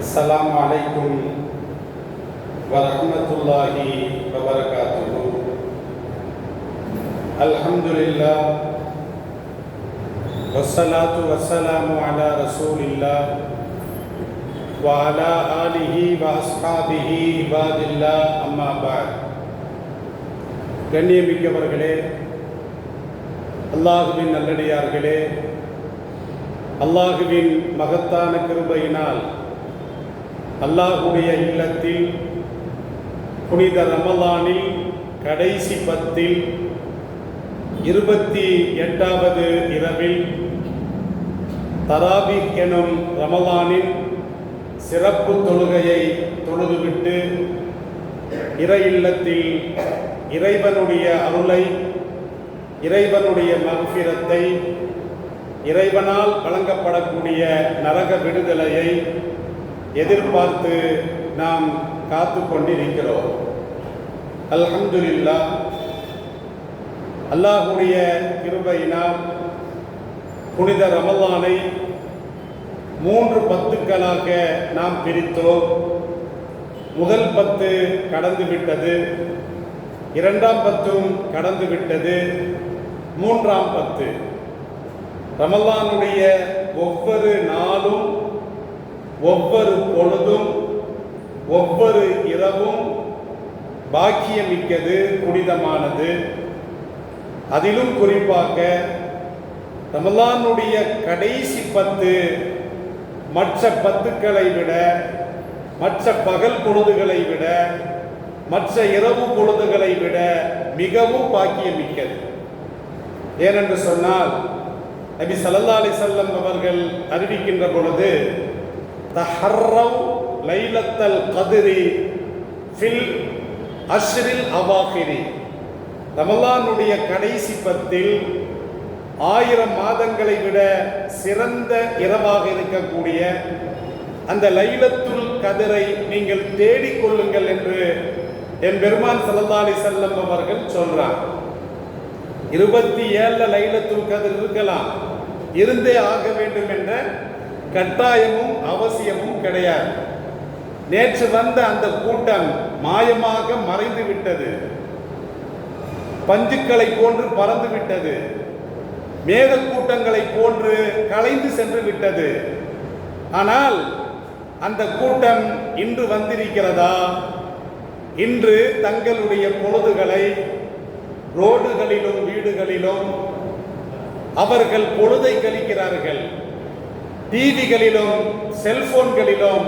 السلام عليكم ورحمة الله وبركاته. الحمد لله والصلاة والسلام على رسول الله وعلى آله وأصحابه عباد الله أما بعد. கண்ணியமிக்கவர்களே, அல்லாஹுவின் நல்லடியார்களே, அல்லாஹுவின் மகத்தான கிருபையினால் அல்லாஹுடைய இல்லத்தில் புனித ரமலானில் கடைசி 10 28வது இரவில் தராபீஹ் எனும் ரமலானின் சிறப்பு தொழுகையை தொழுதுவிட்டு இறை இல்லத்தில் இறைவனுடைய அருளை, இறைவனுடைய மக்ஃபிரத்தை, இறைவனால் வழங்கப்படக்கூடிய நரக விடுதலையை எதிர்பார்த்து நாம் காத்து கொண்டிருக்கிறோம். அல்ஹம்துலில்லாஹ், அல்லாஹுடைய கிருபையினால் புனித ரமலானை 3 பத்துக்களாக நாம் பிரித்தோம். முதல் 10 கடந்து விட்டது, 2ஆம் 10ம் கடந்து விட்டது, 3ஆம் 10. ரமலானுடைய ஒவ்வொரு நாளும், ஒவ்வொரு பொழுதும், ஒவ்வொரு இரவும் பாக்கியமிக்கது, புனிதமானது. அதிலும் குறிப்பாக ரமலானுடைய கடைசி 10 மற்ற 10களை விட, மற்ற பகல் பொழுதுகளை விட, மற்ற இரவு பொழுதுகளை விட மிகவும் பாக்கியமிக்கது. ஏனென்று சொன்னால், நபி ஸல்லல்லாஹு அலைஹி வஸல்லம் அவர்கள் அறிவிக்கின்ற பொழுது, தஹர்ரவ் லைலத்தல் கத்ரி ஃபில் அஷ்ரில் அவாகிரி, ரமலானுடைய கடைசி 10 1000 மாதங்களை விட சிறந்த இரவாக இருக்கக்கூடிய அந்த லைலத்துல் கத்ரை நீங்கள் தேடிக்கொள்ளுங்கள் என்று என் பெருமான் ஸல்லல்லாஹு அலைஹி வஸல்லம் அவர்கள் சொல்றார். 27 லைலத்துல் கத்ர் இருக்கலாம், இருந்தே ஆக வேண்டும் என்ற கட்டாயமும் அவசியமும் கிடையாது. நேற்று வந்த அந்த கூட்டம் மாயமாக மறைந்து விட்டது, பஞ்சுக்களை போன்று பறந்து விட்டது, மேக கூட்டங்களை போன்று கலைந்து சென்று விட்டது. ஆனால் அந்த கூட்டம் இன்று வந்திருக்கிறதா? இன்று தங்களுடைய பொழுதுகளை ரோடுகளிலும் வீடுகளிலும் அவர்கள் பொழுதை கழிக்கிறார்கள். டிவிகளிலும் செல்போன்களிலும்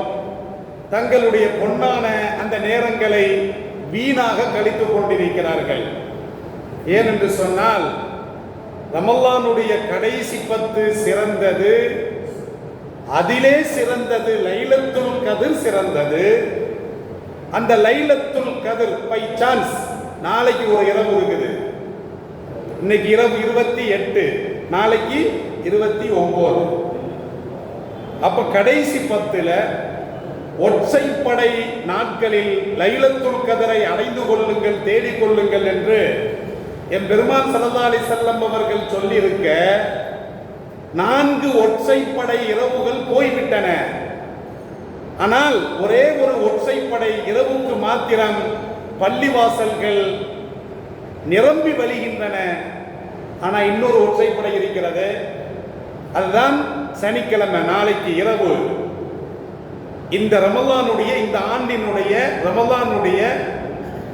தங்களுடைய பொன்னான அந்த நேரங்களை வீணாக கழித்துக் கொண்டிருக்கிறார்கள். ஏனென்று சொன்னால், ரமலானுடைய கடைசி 10 சிறந்தது, அதிலே சிறந்தது லைலத்துல் கத்ர் சிறந்தது. அந்த லைலத்துல் கத்ர் பை சான்ஸ் நாளைக்கு ஒரு இரவு இருக்குது. இன்னைக்கு இரவு 28, நாளைக்கு 29. அப்ப கடைசி 10ல ஒற்றைப்படை நாட்களில் லைலத்துல் கத்ரை அடைந்து கொள்ளுங்கள், தேடிக்கொள்ளுங்கள் என்று என் பெருமான் ஸல்லல்லாஹு அலைஹி வஸல்லம் அவர்கள் சொல்லியிருக்க, 4 ஒற்றைப்படை இரவுகள் போய்விட்டன. ஆனால் ஒரே ஒரு ஒற்றைப்படை இரவுக்கு மாத்திரம் பள்ளிவாசல்கள் நிரம்பி வழிகின்றன. ஆனால் இன்னொரு ஒற்றைப்படை இருக்கிறது, அதுதான் சனிக்கிழமை, நாளைக்கு இரவு. இந்த ரமலானுடைய, இந்த ஆண்டினுடைய ரமலானுடைய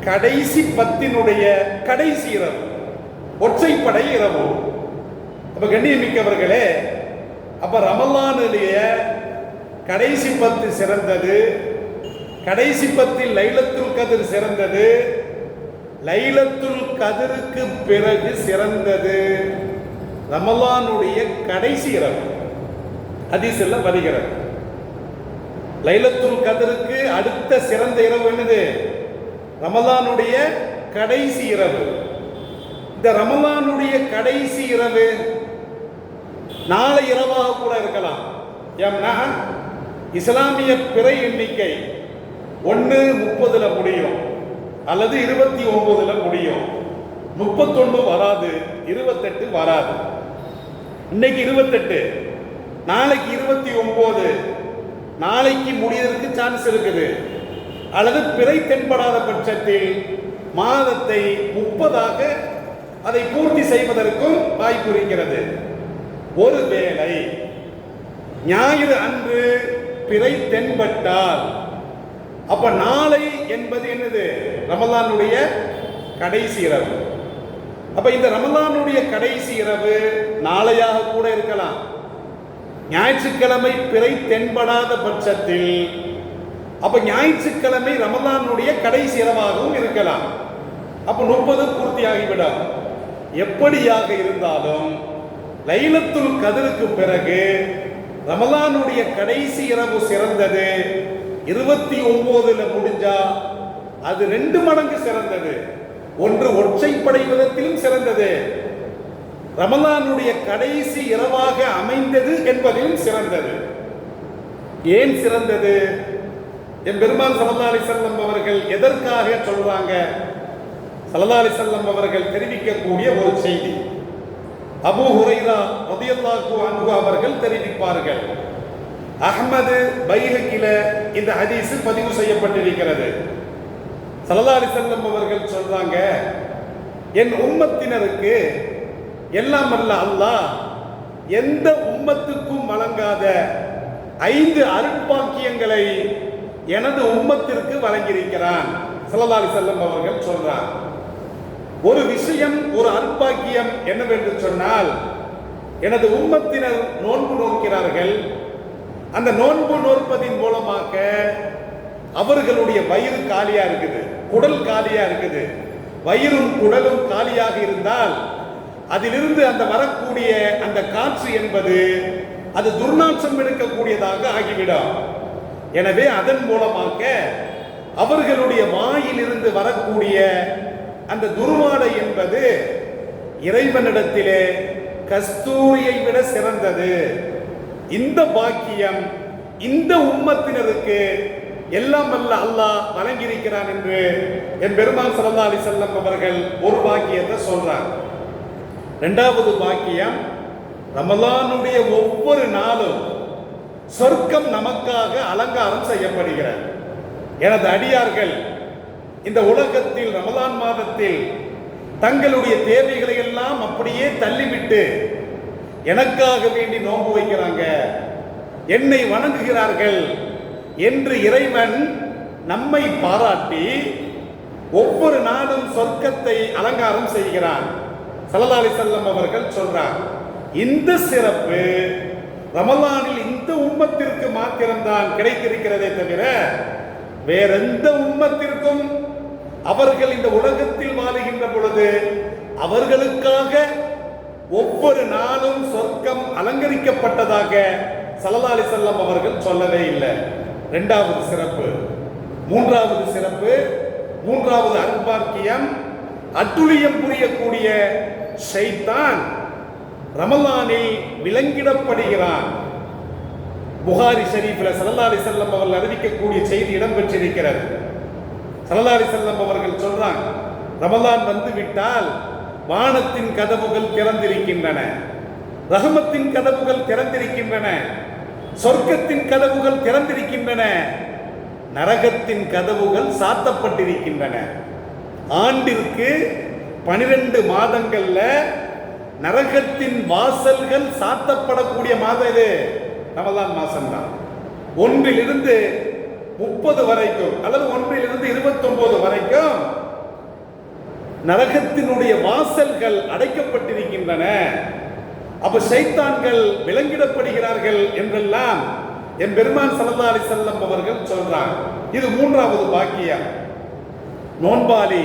கடைசி 10னுடைய கடைசி இரவு, ஒற்றைப்படை இரவு. அப்ப கண்ணியமிக்கவர்களே, அப்ப ரமலானுடைய கடைசி 10 சிறந்தது, கடைசி 10 லைலத்துல் கத்ர் சிறந்தது, லைலத்துல் கத்ருக்கு பிறகு சிறந்தது ரமலானுடைய கடைசி இரவு. ஹதீஸ்ல வருகிறது, லைலத்துல் கத்ருக்கு அடுத்த சிறந்த இரவு என்னது? ரமலானுடைய கடைசி இரவு. இந்த ரமலானுடைய கடைசி இரவு நாளை இரவாக கூட இருக்கலாம். ஏன்னா இஸ்லாமிய பிறை எண்ணிக்கை 1:30 முடியும், அல்லது 29 முடியும். 31 வராது, 28 வராது. இன்னைக்கு 28, நாளைக்கு 29, நாளைக்கு முடியறதுக்கு சான்ஸ் இருக்குது. அல்லது பிறை தென்படாத பட்சத்தில் மாதத்தை 30ஆக அதை பூர்த்தி செய்வதற்கும் வாய்ப்பு இருக்கிறது. ஒருவேளை ஞாயிறு அன்று பிறை தென்பட்டால் அப்ப நாளை என்பது என்னது? ரமலானுடைய கடைசி இரவு. அப்ப இந்த ரமலானுடைய கடைசி இரவு நாளையாக கூட இருக்கலாம். ஞாயிற்றுக்கிழமை பிறை தென்படாத பட்சத்தில் அப்ப ஞாயிற்றுக்கிழமை ரமலானுடைய கடைசி இரவாகவும் இருக்கலாம். அப்ப 30 பூர்த்தியாகிவிடும். எப்படியாக இருந்தாலும் லைலத்துல் கத்ருக்கு பிறகு ரமலானுடைய கடைசி இரவு சிறந்தது. 29ல முடிஞ்சா அது 2 மடங்கு சிறந்தது. ஒன்று ஒற்றைப்படை விதத்திலும் சிறந்தது, ரமலானுடைய கடைசி இரவாக அமைந்தது என்பதிலும் சிறந்தது. ஏன் சிறந்தது? என் பெருமான் ஸல்லல்லாஹு அலைஹி வஸல்லம் அவர்கள் எதற்காக சொல்றாங்க? ஸல்லல்லாஹு அலைஹி வஸல்லம் அவர்கள் தெரிவிக்கக்கூடிய ஒரு செய்தி. அபூ ஹுரைரா ரலியல்லாஹு அன்ஹு அவர்கள் தெரிவிப்பார்கள். அஹ்மது பைஹகில இந்த ஹதீஸ் பதிவு செய்யப்பட்டிருக்கிறது. ஸல்லல்லாஹு அலைஹி வஸல்லம் அவர்கள் சொல்றாங்க, என் உம்மத்தினருக்கு எல்லாம் வல்ல அல்லாஹ் எந்த உம்மத்துக்கும் வழங்காத 5 அருட்பாக்கியங்களை எனது உம்மத்திற்கு வழங்கியிருக்கிறான். ஸல்லல்லாஹு அலைஹி வஸல்லம் அவர்கள் சொல்றார். ஒரு விஷயம், ஒரு அருட்பாக்கியம் என்னவென்று சொன்னால், எனது உம்மத்தினர் நோன்பு நோக்கிறார்கள். அந்த நோன்பு நோற்பதின் மூலமாக அவர்களுடைய வயிறு காலியா இருக்குது, குடல் காலியா இருக்குது. வயிறும் குடலும் காலியாக இருந்தால் அதிலிருந்து அந்த வரக்கூடிய அந்த காற்று என்பது அது துர்நாற்றம் எடுக்கக்கூடியதாக ஆகிவிடும். எனவே அதன் மூலமாக அவர்களுடைய வாயிலிருந்து வரக்கூடிய அந்த துர்வாடை என்பது இறைவனிடத்திலே கஸ்தூரியை விட சிறந்தது. இந்த பாக்கியம் இந்த உம்மத்தினருக்கு எல்லாம் வல்ல அல்லாஹ் வழங்கியிருக்கிறான் என்று என் பெருமான் ஸல்லல்லாஹு அலைஹி வஸல்லம் அவர்கள் ஒரு பாக்கியத்தை சொல்றார். இரண்டாவது பாக்கியம், ரமலானுடைய ஒவ்வொரு நாளும் சொர்க்கம் நமக்காக அலங்காரம் செய்யப்படுகிறது. எனது அடியார்கள் இந்த உலகத்தில் ரமலான் மாதத்தில் தங்களுடைய தேவைகளை எல்லாம் அப்படியே தள்ளிவிட்டு எனக்காக வேண்டி நோன்பு வைக்கிறாங்க, என்னை வணங்குகிறார்கள் என்று இறைவன் நம்மை பாராட்டி ஒவ்வொரு நாளும் சொர்க்கத்தை அலங்காரம் செய்கிறான். ஸல்லல்லாஹு அலைஹி வஸல்லம் அவர்கள் சொல்றார், இந்த சிறப்பு ரமலானில் இந்த உம்மத்திற்கு மாத்திரம்தான் கிடைத்திருக்கிறதே தவிர வேறெந்த உம்மத்திற்கும் அவர்கள் இந்த உலகத்தில் வாழுகின்ற பொழுது அவர்களுக்காக ஒவ்வொரு நாளும் சொர்க்கம் அலங்கரிக்கப்பட்டதாக ஸல்லல்லாஹு அலைஹி வஸல்லம் அவர்கள் சொல்லவே இல்லை. இரண்டாவது சிறப்பு. மூன்றாவது சிறப்பு, மூன்றாவது அருட்பாக்கியம், அட்டுழியம் புரியக்கூடிய ஷைத்தான் ரமலானில் விலங்கிடப்படுகிறான். புகாரி ஷரீஃபில் ஸல்லல்லாஹு அலைஹி வஸல்லம் அவர்கள் அறிவிக்கக்கூடிய செய்தி இடம்பெற்றிருக்கிறது. ஸல்லல்லாஹு அலைஹி வஸல்லம் அவர்கள் சொல்றாங்க, ரமலான் வந்து விட்டால் வானத்தின் கதவுகள் திறந்திருக்கின்றன, ரஹமத்தின் கதவுகள் திறந்திருக்கின்றன, சொர்க்கத்தின் கதவுகள் திறந்திருக்கின்றன, நரகத்தின் கதவுகள் சாத்தப்பட்டிருக்கின்றன. ஆண்டிற்கு 12 மாதங்கள்ல நரகத்தின் வாசல்கள் சாத்தப்படக்கூடிய மாதம் இது ரமலான் மாசம்தான். 1 to 30 வரைக்கும் அல்லது 1 to 29 வரைக்கும் நரகத்தினுடைய வாசல்கள் அடைக்கப்பட்டிருக்கின்றன. அப்ப ஷைத்தான்கள் விலங்கிடப்படுகிறார்கள் என்றெல்லாம் என் பெருமான் ஸல்லல்லாஹு அலைஹி வஸல்லம் அவர்கள் சொல்றாங்க. இது மூன்றாவது பாக்கியம். நோன்பாளி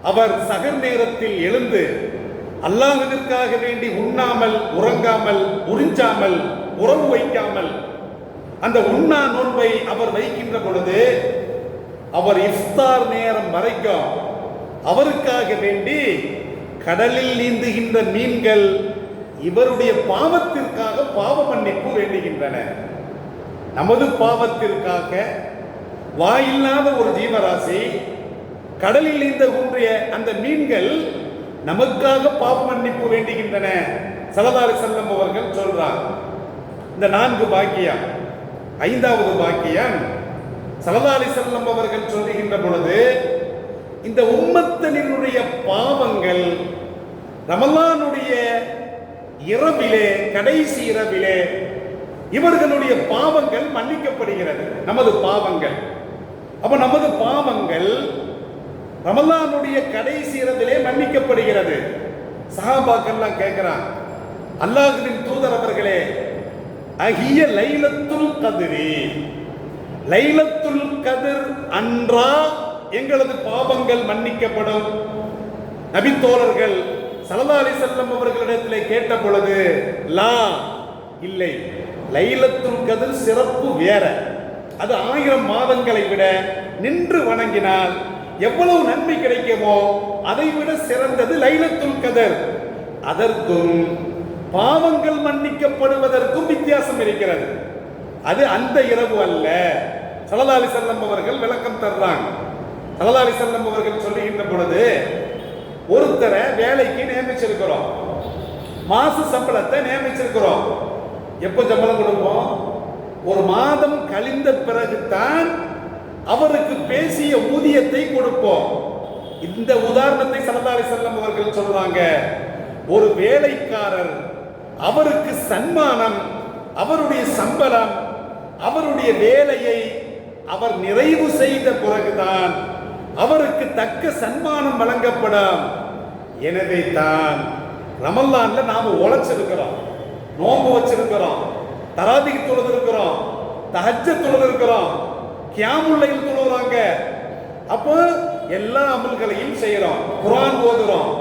அவர் சகர் நேரத்தில் எழுந்து அல்லாஹ்விற்காக வேண்டி உண்ணாமல் உறங்காமல் உறிஞ்சாமல் உறவு வைக்காமல் அந்த உண்ணா நோன்பை அவர் வைக்கின்ற பொழுது அவர் இஃப்தார் நேரம் வரைக்கும் அவருக்காக வேண்டி கடலில் நீந்துகின்ற மீன்கள் இவருடைய பாவத்திற்காக பாவ மன்னிப்பு வேண்டுகின்றன. நமது பாவத்திற்காக வாயில்லாத ஒரு ஜீவராசி கடலில் நீந்தக்கூடிய அந்த மீன்கள் நமக்காக பாவ மன்னிப்பு வேண்டுகின்றன. ஸல்லல்லாஹு அலைஹி வஸல்லம் அவர்கள் சொல்றார். இந்த 4 பாக்கியம். 5வது பாக்கியம், ஸல்லல்லாஹு அலைஹி வஸல்லம் அவர்கள் சொல்லுகின்ற பொழுது, இந்த உம்மத்தினுடைய பாவங்கள் ரமலானுடைய இரவிலே, கடைசி இரவிலே இவர்களுடைய பாவங்கள் மன்னிக்கப்படுகிறது. நமது பாவங்கள், அப்ப நமது பாவங்கள் ரமலானுடைய கடைசி இரவிலே மன்னிக்கப்படுகிறது. சஹாபாக்கள்லாம் கேட்கிறான், அல்லாஹ்வின் தூதர் அவர்களே, அஹிய லைலத்துல் கத்ரி, லைலத்துல் கத்ர் அன்றா எங்களது பாவங்கள் மன்னிக்கப்படும்? நபி தோழர்கள் ஸல்லல்லாஹு அலைஹி வஸல்லம் அவர்களிடத்திலே கேட்ட பொழுது, லா, இல்லை, லைலத்துல் கத்ர் சிறப்பு வேற, அது 1000 மாதங்களை விட நின்று வணங்கினால் எவ்வளவு நன்மை கிடைக்குமோ அதை விட சிறந்தது லைலத்துல் கத்ர். அதற்கும் பாவங்கள் மன்னிக்கப்படுவதற்கும் வித்தியாசம் இருக்கிறது. அது அந்த இரவு அல்ல. ஸல்லல்லாஹு அலைஹி வஸல்லம் அவர்கள் விளக்கம் தர்றாங்க. ஸல்லல்லாஹு அலைஹி வஸல்லம் அவர்கள் சொல்லுகின்ற பொழுது, ஒருத்தரை வேலைக்கு நியமிச்சிருக்கிறோம், மாச சம்பளத்தை நியமிச்சிருக்கிறோம். எப்போ சம்பளம் கொடுப்போம்? ஒரு மாதம் கழிந்த பிறகுதான் அவருக்கு பேசிய ஊதியத்தை கொடுப்போம். இந்த உதாரணத்தை ஸல்லல்லாஹு அலைஹி வஸல்லம் அவர்கள் சொல்றாங்க. ஒரு வேலைக்காரர், அவருக்கு சன்மானம், அவருடைய சம்பளம், அவருடைய வேலையை அவர் நிறைவு செய்த பிறகுதான் அவருக்கு தக்க சன்மானம் வழங்கப்படும். எனவே தான் ரமலான்ல நாம உழைச்சிருக்கிறோம், நோன்பு வச்சிருக்கிறோம், தராபிக்கு தொழுது இருக்கிறோம், தஹஜ்ஜத் தொழுது இருக்கிறோம், கியாமுல் லைல் தொழுறாங்க. அப்போ எல்லா அமல்களையும் செய்யறோம், குர்ஆன் ஓதுறோம்,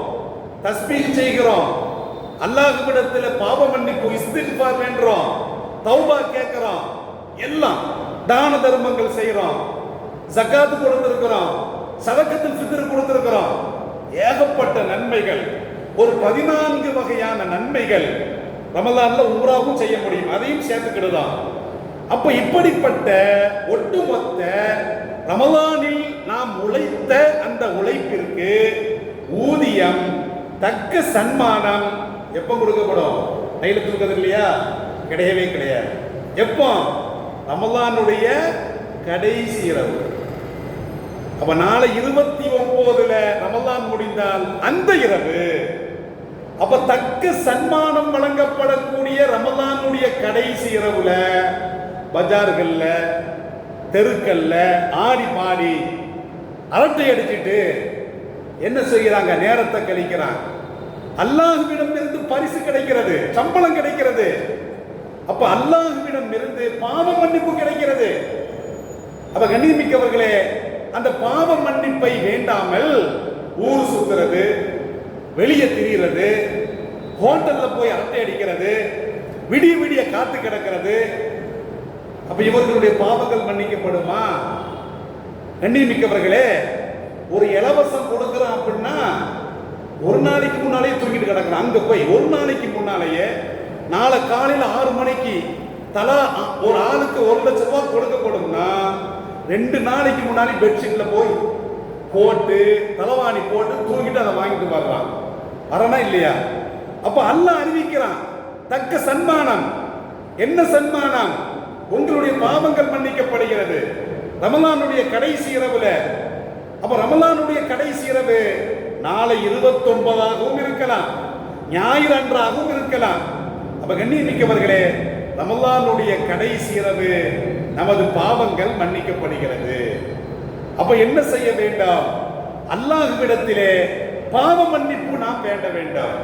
தஸ்பீஹ் செய்கிறோம், அல்லாஹ்விடத்தில் பாவ மன்னிப்பு இஸ்திக்பார் வேண்டுறோம், தௌபா கேட்கிறோம், எல்லாம் தான தர்மங்கள் செய்யறோம், ஜகாத் கொடுத்திருக்கிறோம், சதக்கத்துல் ஃபித்ர் கொடுத்திருக்கிறோம். ஏகப்பட்ட நன்மைகள், ஒரு 14 வகையான நன்மைகள் ரமலான்ல உம்ராவும் செய்ய முடியும், அதையும் சேர்த்துக்கிடுதான். அப்ப இப்படிப்பட்ட ஒட்டுமொத்த ரமலானில் நாம் உழைத்த அந்த உழைப்பிற்கு ஊதியம், தக்க சன்மானம் எப்ப கொடுக்கப்படும்? லைலத்துல் கத்ர் இல்லையா? கிடையவே கிடையாது. எப்போ? ரமலானுடைய கடைசி இரவு. அப்ப நாளை 29ல ரமலான் முடிந்தால் அந்த இரவு, அப்ப தக்க சன்மானம் வழங்கப்படக்கூடிய ரமலானுடைய கடைசி இரவுல பஜார்கள்ல, தெருக்கல்ல ஆடி பாடி அரட்டை அடிச்சிட்டு என்ன செய்கிறாங்க? நேரத்தை கழிக்கிறாங்க. அல்லாஹ்விடம் இருந்து பரிசு கிடைக்கிறது, சம்பளம் கிடைக்கிறது. அப்ப அல்லாஹ்விடம் இருந்து பாவ மன்னிப்பு கிடைக்கிறது. அப்ப கண்ணியமிக்கவர்களே, அந்த பாவ மன்னிப்பை வேண்டாமல் ஊர் சுத்துறது, வெளியே திரிகிறது, ஹோட்டல்ல போய் அரட்டை அடிக்கிறது, விடிய விடிய காத்து கிடக்கிறது, அப்ப இவர்களுடைய பாவங்கள் மன்னிக்கப்படுமா? கண்ணியமிக்கவர்களே, ஒரு இலவசம் கொடுக்கிறான் அப்படின்னா ஒரு நாளைக்கு முன்னாலே தூங்கிட்டு கிடக்கிறான். அங்க போய் ஒரு நாளைக்கு முன்னாலேயே, நாளை காலையில 6 மணிக்கு தலா ஒரு ஆளுக்கு 1 லட்சம் ரூபாய் கொடுக்கப்படும்னா 2 நாளைக்கு முன்னாடி பெட்ஷீட்ல போய் போட்டு தலவாணி போட்டு தூங்கிட்டு அதை வாங்கிட்டு வர்றான். வரனா இல்லையா? அப்ப அல்லாஹ் அறிவிக்கிறான் தக்க சன்மானம். என்ன சன்மானம்? உங்களுடைய பாவங்கள் மன்னிக்கப்படுகிறது ரமலானுடைய கடைசி இரவுல. அப்ப ரமலானுடைய கடைசி இரவு நாளை 29ஆகவும் இருக்கலாம், ஞாயிறு அன்றாகவும் இருக்கலாம். அப்ப கண்ணியமிக்கவர்களே, ரமலானுடைய கடைசி இரவு நமது பாவங்கள் மன்னிக்கப்படுகிறது. அப்ப என்ன செய்ய வேண்டாம்? அல்லாஹ்விடத்திலே பாவ மன்னிப்பு நாம் வேண்ட வேண்டாம்.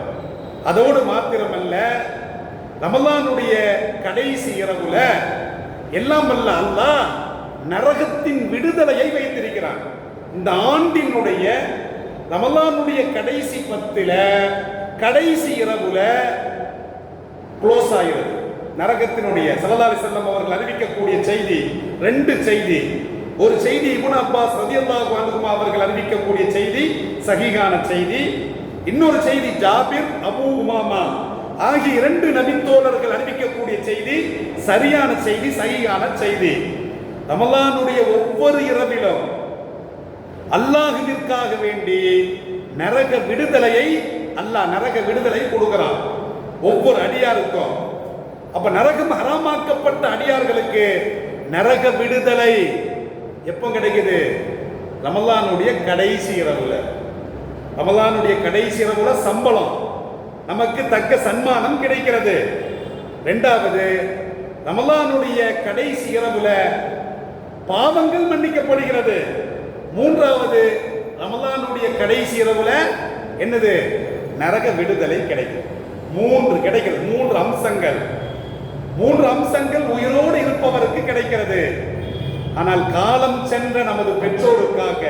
அதோடு மாத்திரமல்ல, ரமலானுடைய கடைசி இரவுல எல்லாம் வல்ல அல்லாஹ் நரகத்தின் விடுதலையை வைத்திருக்கிறான். இந்த ஆண்டினுடைய ரமலானுடைய கடைசி 10ல கடைசி இரவுல க்ளோஸ் ஆகிறது நரகத்தினுடைய. ஸல்லல்லாஹு அலைஹி வஸல்லம் அவர்கள் அறிவிக்கக்கூடிய செய்தி 2 செய்தி. ஒரு செய்தி இப்னு அப்பாஸ் ரலியல்லாஹு அன்ஹு அவர்கள் அறிவிக்கக்கூடிய செய்தி, சஹீஹான செய்தி. இன்னொரு செய்தி ஜாபிர், அபூ உமாமா ஆகிய 2 நபித்தோழர்கள் அறிவிக்கக்கூடிய செய்தி, சரியான செய்தி, சஹீஹான செய்தி. ரமலானுடைய ஒவ்வொரு இரவிலும் அல்லாஹ்விற்காக வேண்டி நரக விடுதலையை அல்லாஹ் நரக விடுதலை கொடுக்கிறான் ஒவ்வொரு அடியாருக்கும். அப்ப நரகம் ஹராமாக்கப்பட்ட அடியார்களுக்கு நரக விடுதலை எப்போ கிடைக்குது? ரமலானுடைய கடைசி இரவுல. ரமலானுடைய கடைசி இரவுல சம்பளம், நமக்கு தக்க சன்மானம் கிடைக்கிறது. இரண்டாவது, ரமலானுடைய கடைசி இரவுல பாவங்கள் மன்னிக்கப்படுகிறது. மூன்றாவது, ரமலானுடைய கடைசி இரவுல என்னது? நரக விடுதலை கிடைக்கும். மூன்று கிடைக்கிறது. மூன்று அம்சங்கள் உயிரோடு இருப்பவருக்கு கிடைக்கிறது. ஆனால் காலம் சென்ற நமது பெற்றோருக்காக,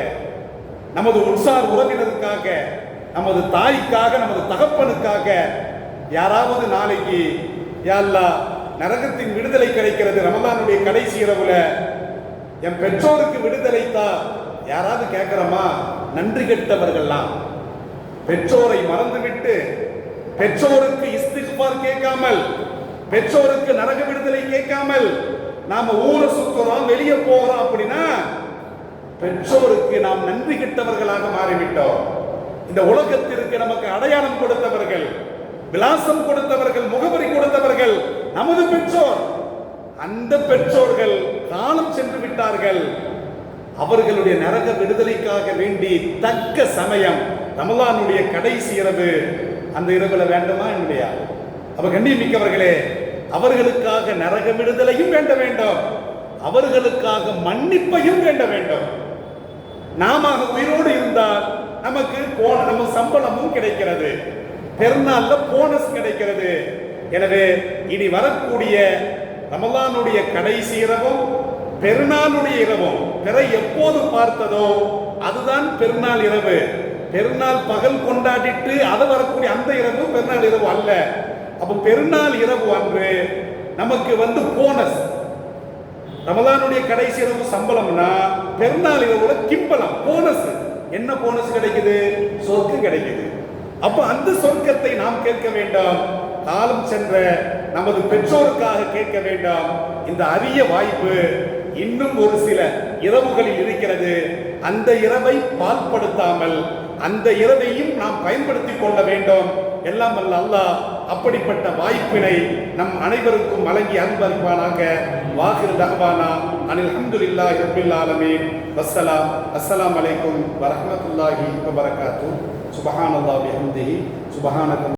நமது உற்சார் உறவினருக்காக, நமது தாய்க்காக, நமது தகப்பனுக்காக யாராவது நாளைக்கு யா அல்லாஹ் நரகத்தின் விடுதலை கிடைக்கிறது ரமலானுடைய கடைசி இரவுல, என் பெற்றோருக்கு விடுதலை தா, யாராவது கேட்கிறோமா? நன்றி கெட்டவர்கள்லாம் பெற்றோரை மறந்துவிட்டு, பெற்றோருக்கு இஸ்திக்பார் கேட்காமல், பெற்றோருக்கு நரக விடுதலை கேட்காமல் நாம ஊரை சுத்துறோம், வெளியே போகிறோம் அப்படின்னா பெற்றோருக்கு நாம் நன்றி கெட்டவர்களாக மாறிவிட்டோம். இந்த உலகத்திற்கு நமக்கு அடையாளம் கொடுத்தவர்கள், விலாசம் கொடுத்தவர்கள், முகவரி கொடுத்தவர்கள் நமது பெற்றோர். அந்த பெற்றோர்கள் காலம் சென்று விட்டார்கள். அவர்களுடைய நரக விடுதலைக்காக வேண்டி தக்க சமயம் ரமலானுடைய கடைசி இரவு, அந்த இரவுல வேண்டுமா இல்லையா? அப்ப கண்ணியமிக்கவர்களே, அவர்களுக்காக நரக விடுதலையும் வேண்ட வேண்டும், அவர்களுக்காக மன்னிப்பையும் வேண்ட வேண்டும். நாம உயிரோடு இருந்தால் நமக்கு நம்ம சம்பளமும் கிடைக்கிறது, பெருநாள்ல போனஸ் கிடைக்கிறது. எனவே இனி வரக்கூடிய ரமலானுடைய கடைசி இரவும் பெருநாளுடைய இரவும் பிறை எப்போது பார்த்ததோ அதுதான் பெருநாள் இரவு. பெருநாள் பகல் கொண்டாடிட்டு அது வரக்கூடிய அந்த இரவு பெருநாள் இரவு அல்ல. அப்ப பெருநாள் இரவு அன்று நமக்கு போனஸ். ரமலானுடைய கடைசி இரவு சம்பளம்னா பெருநாள் இரவுல கிம்பளம் போனஸ். என்ன போனஸ் கிடைக்குது? சொர்க்கம் கிடைக்குது. அப்ப அந்த சொர்க்கத்தை நாம் கேட்க வேண்டாம், காலம் சென்ற நமது பெற்றோருக்காக கேட்க வேண்டாம். இந்த அரிய வாய்ப்பு இன்னும் ஒரு சில இரவுகளில் இருக்கிறது. அந்த இரவை பால்படுத்தாமல் அந்த இரவையும் நாம் பயன்படுத்திக் கொள்ள வேண்டும். எல்லாம் வல்ல அல்லாஹ் அப்படிப்பட்ட வாய்ப்பினை நம் அனைவருக்கும் வழங்கி அன்பளிப்பானாக. வாஹிர் தஅவானா அனில் ஹம்துலில்லாஹி ரப்பில் ஆலமீன். வஸ்ஸலாம். அஸ்ஸலாமு அலைக்கும் வரஹ்மத்துல்லாஹி வபரகாத்துஹு. சுப்ஹானல்லாஹி வபிஹம்திஹி சுப்ஹானக